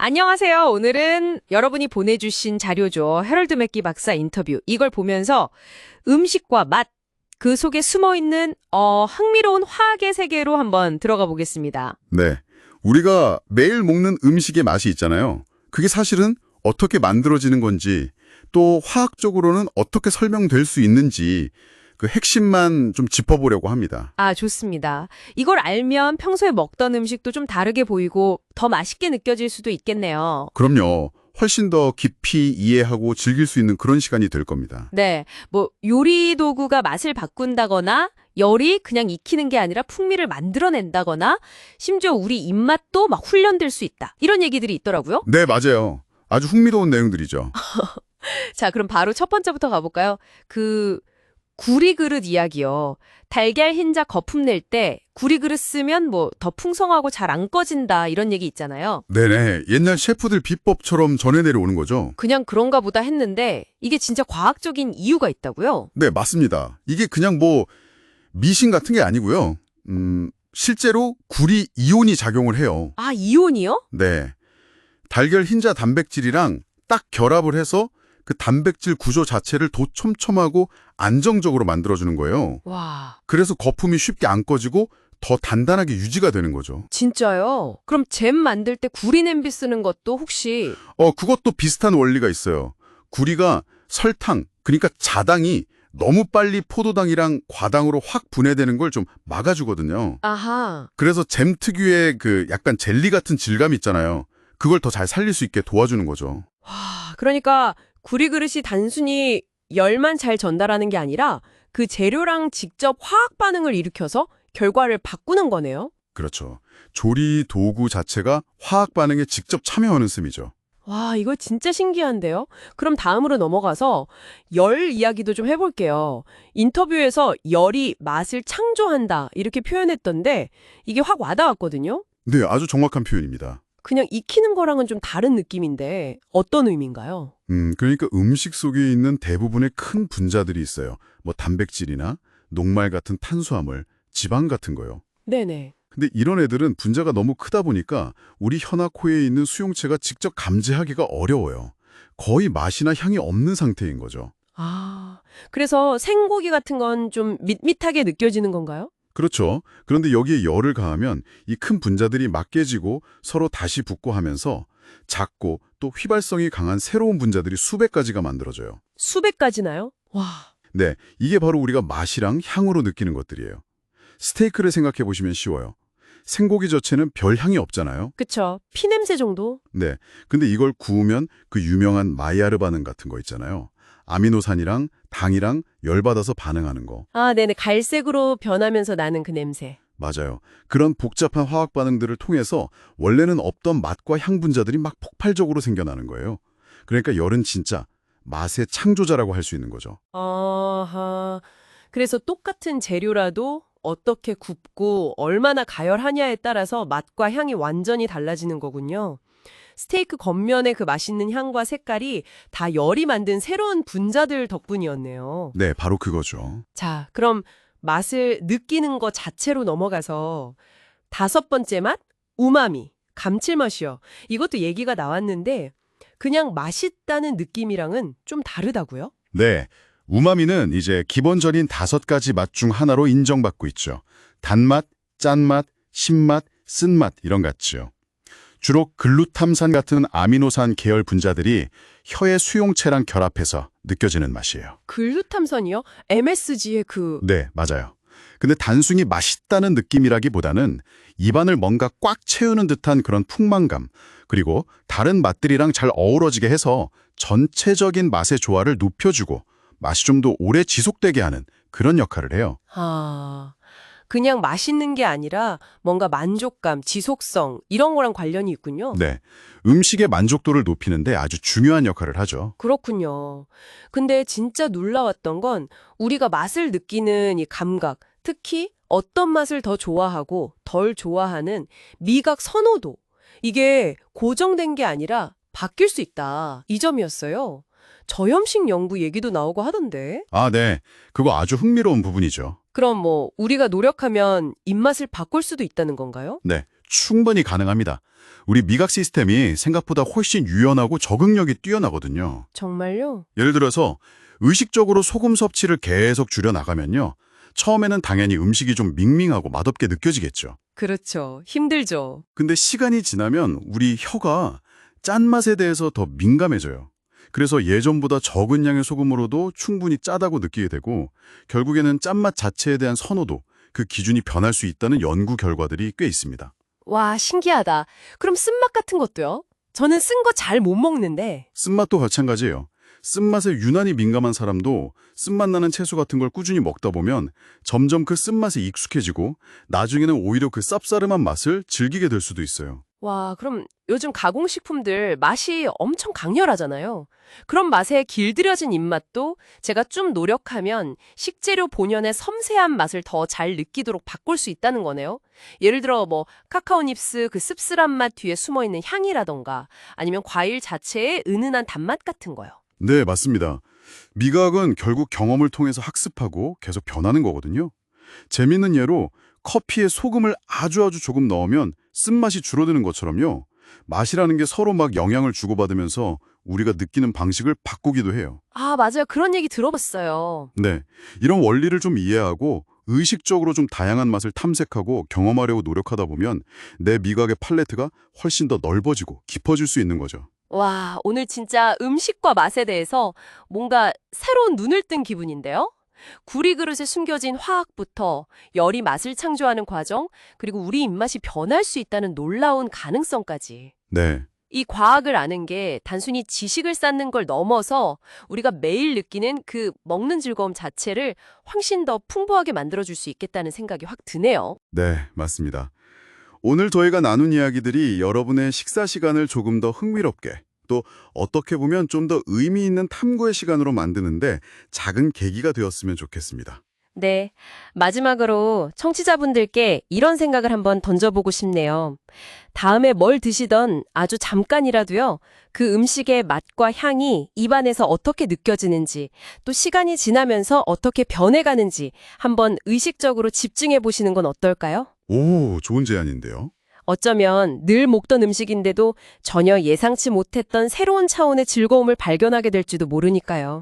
안녕하세요. 오늘은 여러분이 보내주신 자료죠. 해럴드 맥기 박사 인터뷰. 이걸 보면서 음식과 맛, 그 속에 숨어있는 흥미로운 화학의 세계로 한번 들어가 보겠습니다. 네. 우리가 매일 먹는 음식의 맛이 있잖아요. 그게 사실은 어떻게 만들어지는 건지, 또 화학적으로는 어떻게 설명될 수 있는지 그 핵심만 좀 짚어보려고 합니다. 아, 좋습니다. 이걸 알면 평소에 먹던 음식도 좀 다르게 보이고 더 맛있게 느껴질 수도 있겠네요. 그럼요. 훨씬 더 깊이 이해하고 즐길 수 있는 그런 시간이 될 겁니다. 네, 뭐 요리 도구가 맛을 바꾼다거나 열이 그냥 익히는 게 아니라 풍미를 만들어낸다거나 심지어 우리 입맛도 막 훈련될 수 있다. 이런 얘기들이 있더라고요. 네, 맞아요. 아주 흥미로운 내용들이죠. 자, 그럼 바로 첫 번째부터 가볼까요? 구리 그릇 이야기요. 달걀 흰자 거품 낼 때 구리 그릇 쓰면 뭐 더 풍성하고 잘 안 꺼진다 이런 얘기 있잖아요. 네네. 옛날 셰프들 비법처럼 전해 내려오는 거죠. 그냥 그런가 보다 했는데 이게 진짜 과학적인 이유가 있다고요? 네, 맞습니다. 이게 그냥 뭐 미신 같은 게 아니고요. 실제로 구리 이온이 작용을 해요. 아, 이온이요? 네. 달걀 흰자 단백질이랑 딱 결합을 해서 그 단백질 구조 자체를 더 촘촘하고 안정적으로 만들어주는 거예요. 와, 그래서 거품이 쉽게 안 꺼지고 더 단단하게 유지가 되는 거죠. 진짜요? 그럼 잼 만들 때 구리 냄비 쓰는 것도 혹시 그것도 비슷한 원리가 있어요. 구리가 설탕, 그러니까 자당이 너무 빨리 포도당이랑 과당으로 확 분해되는 걸 좀 막아주거든요. 아하. 그래서 잼 특유의 그 약간 젤리 같은 질감 있잖아요. 그걸 더 잘 살릴 수 있게 도와주는 거죠. 와, 그러니까 구리 그릇이 단순히 열만 잘 전달하는 게 아니라 그 재료랑 직접 화학 반응을 일으켜서 결과를 바꾸는 거네요. 그렇죠. 조리 도구 자체가 화학 반응에 직접 참여하는 셈이죠. 와, 이거 진짜 신기한데요? 그럼 다음으로 넘어가서 열 이야기도 좀 해볼게요. 인터뷰에서 열이 맛을 창조한다 이렇게 표현했던데 이게 확 와닿았거든요. 네, 아주 정확한 표현입니다. 그냥 익히는 거랑은 좀 다른 느낌인데 어떤 의미인가요? 그러니까 음식 속에 있는 대부분의 큰 분자들이 있어요. 뭐 단백질이나 녹말 같은 탄수화물, 지방 같은 거요. 네네. 근데 이런 애들은 분자가 너무 크다 보니까 우리 혀나 코에 있는 수용체가 직접 감지하기가 어려워요. 거의 맛이나 향이 없는 상태인 거죠. 아, 그래서 생고기 같은 건 좀 밋밋하게 느껴지는 건가요? 그렇죠. 그런데 여기에 열을 가하면 이 큰 분자들이 막 깨지고 서로 다시 붙고 하면서 작고 또 휘발성이 강한 새로운 분자들이 수백 가지가 만들어져요. 수백 가지나요? 와, 네, 이게 바로 우리가 맛이랑 향으로 느끼는 것들이에요. 스테이크를 생각해 보시면 쉬워요. 생고기 자체는 별 향이 없잖아요. 그쵸. 피냄새 정도? 네, 근데 이걸 구우면 그 유명한 마이야르 반응 같은 거 있잖아요. 아미노산이랑 당이랑 열받아서 반응하는 거. 아, 네네. 갈색으로 변하면서 나는 그 냄새. 맞아요. 그런 복잡한 화학 반응들을 통해서 원래는 없던 맛과 향 분자들이 막 폭발적으로 생겨나는 거예요. 그러니까 열은 진짜 맛의 창조자라고 할 수 있는 거죠. 아하. 그래서 똑같은 재료라도 어떻게 굽고 얼마나 가열하냐에 따라서 맛과 향이 완전히 달라지는 거군요. 스테이크 겉면의 그 맛있는 향과 색깔이 다 열이 만든 새로운 분자들 덕분이었네요. 네, 바로 그거죠. 자, 그럼 맛을 느끼는 것 자체로 넘어가서 다섯 번째 맛, 우마미, 감칠맛이요. 이것도 얘기가 나왔는데 그냥 맛있다는 느낌이랑은 좀 다르다고요? 네, 우마미는 이제 기본적인 5가지 맛 중 하나로 인정받고 있죠. 단맛, 짠맛, 신맛, 쓴맛 이런 것 같죠. 주로 글루탐산 같은 아미노산 계열 분자들이 혀의 수용체랑 결합해서 느껴지는 맛이에요. 글루탐산이요? MSG의 그... 네, 맞아요. 근데 단순히 맛있다는 느낌이라기보다는 입안을 뭔가 꽉 채우는 듯한 그런 풍만감, 그리고 다른 맛들이랑 잘 어우러지게 해서 전체적인 맛의 조화를 높여주고 맛이 좀 더 오래 지속되게 하는 그런 역할을 해요. 아, 그냥 맛있는 게 아니라 뭔가 만족감, 지속성 이런 거랑 관련이 있군요. 네, 음식의 만족도를 높이는데 아주 중요한 역할을 하죠. 그렇군요. 근데 진짜 놀라웠던 건 우리가 맛을 느끼는 이 감각, 특히 어떤 맛을 더 좋아하고 덜 좋아하는 미각 선호도. 이게 고정된 게 아니라 바뀔 수 있다. 이 점이었어요. 저염식 연구 얘기도 나오고 하던데. 아, 네. 그거 아주 흥미로운 부분이죠. 그럼 뭐 우리가 노력하면 입맛을 바꿀 수도 있다는 건가요? 네. 충분히 가능합니다. 우리 미각 시스템이 생각보다 훨씬 유연하고 적응력이 뛰어나거든요. 정말요? 예를 들어서 의식적으로 소금 섭취를 계속 줄여나가면요. 처음에는 당연히 음식이 좀 밍밍하고 맛없게 느껴지겠죠. 그렇죠. 힘들죠. 근데 시간이 지나면 우리 혀가 짠맛에 대해서 더 민감해져요. 그래서 예전보다 적은 양의 소금으로도 충분히 짜다고 느끼게 되고 결국에는 짠맛 자체에 대한 선호도, 그 기준이 변할 수 있다는 연구 결과들이 꽤 있습니다. 와, 신기하다. 그럼 쓴맛 같은 것도요? 저는 쓴 거 잘 못 먹는데. 쓴맛도 마찬가지예요. 쓴맛에 유난히 민감한 사람도 쓴맛 나는 채소 같은 걸 꾸준히 먹다 보면 점점 그 쓴맛에 익숙해지고 나중에는 오히려 그 쌉싸름한 맛을 즐기게 될 수도 있어요. 와, 그럼 요즘 가공식품들 맛이 엄청 강렬하잖아요. 그런 맛에 길들여진 입맛도 제가 좀 노력하면 식재료 본연의 섬세한 맛을 더 잘 느끼도록 바꿀 수 있다는 거네요. 예를 들어 뭐 카카오 닙스 그 씁쓸한 맛 뒤에 숨어있는 향이라던가 아니면 과일 자체의 은은한 단맛 같은 거요. 네, 맞습니다. 미각은 결국 경험을 통해서 학습하고 계속 변하는 거거든요. 재미있는 예로 커피에 소금을 아주 조금 넣으면 쓴맛이 줄어드는 것처럼요. 맛이라는 게 서로 막 영향을 주고받으면서 우리가 느끼는 방식을 바꾸기도 해요. 아, 맞아요. 그런 얘기 들어봤어요. 네, 이런 원리를 좀 이해하고 의식적으로 좀 다양한 맛을 탐색하고 경험하려고 노력하다 보면 내 미각의 팔레트가 훨씬 더 넓어지고 깊어질 수 있는 거죠. 와, 오늘 진짜 음식과 맛에 대해서 뭔가 새로운 눈을 뜬 기분인데요? 구리 그릇에 숨겨진 화학부터 열이 맛을 창조하는 과정, 그리고 우리 입맛이 변할 수 있다는 놀라운 가능성까지. 네, 이 과학을 아는 게 단순히 지식을 쌓는 걸 넘어서 우리가 매일 느끼는 그 먹는 즐거움 자체를 훨씬 더 풍부하게 만들어줄 수 있겠다는 생각이 확 드네요. 네, 맞습니다. 오늘 저희가 나눈 이야기들이 여러분의 식사 시간을 조금 더 흥미롭게 또 어떻게 보면 좀 더 의미 있는 탐구의 시간으로 만드는데 작은 계기가 되었으면 좋겠습니다. 네. 마지막으로 청취자분들께 이런 생각을 한번 던져보고 싶네요. 다음에 뭘 드시던 아주 잠깐이라도요, 그 음식의 맛과 향이 입안에서 어떻게 느껴지는지, 또 시간이 지나면서 어떻게 변해가는지 한번 의식적으로 집중해 보시는 건 어떨까요? 오, 좋은 제안인데요. 어쩌면 늘 먹던 음식인데도 전혀 예상치 못했던 새로운 차원의 즐거움을 발견하게 될지도 모르니까요.